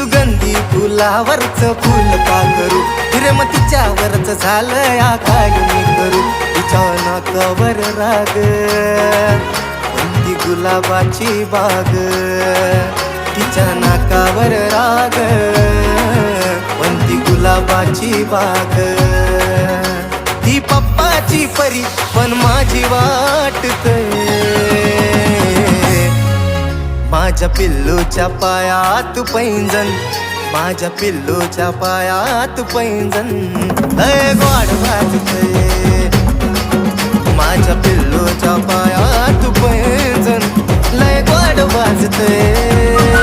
सुगंधी फुलावरचं फुल का करू, प्रेम तिच्यावरच झालंय काय मी करू. तिच्या नाकावर राग कोणती गुलाबाची बाग, तिच्या नाकावर राग कोणती गुलाबाची बाग. ती पप्पाची परी पण माझी वाटते, माझ्या पिल्लूच्या पायात पैंजण, माझ्या पिल्लूच्या पायात पैंजण लय गोड वाजतंय. माझ्या पिल्लूच्या पायात पैंजण लय गोड वाजतंय.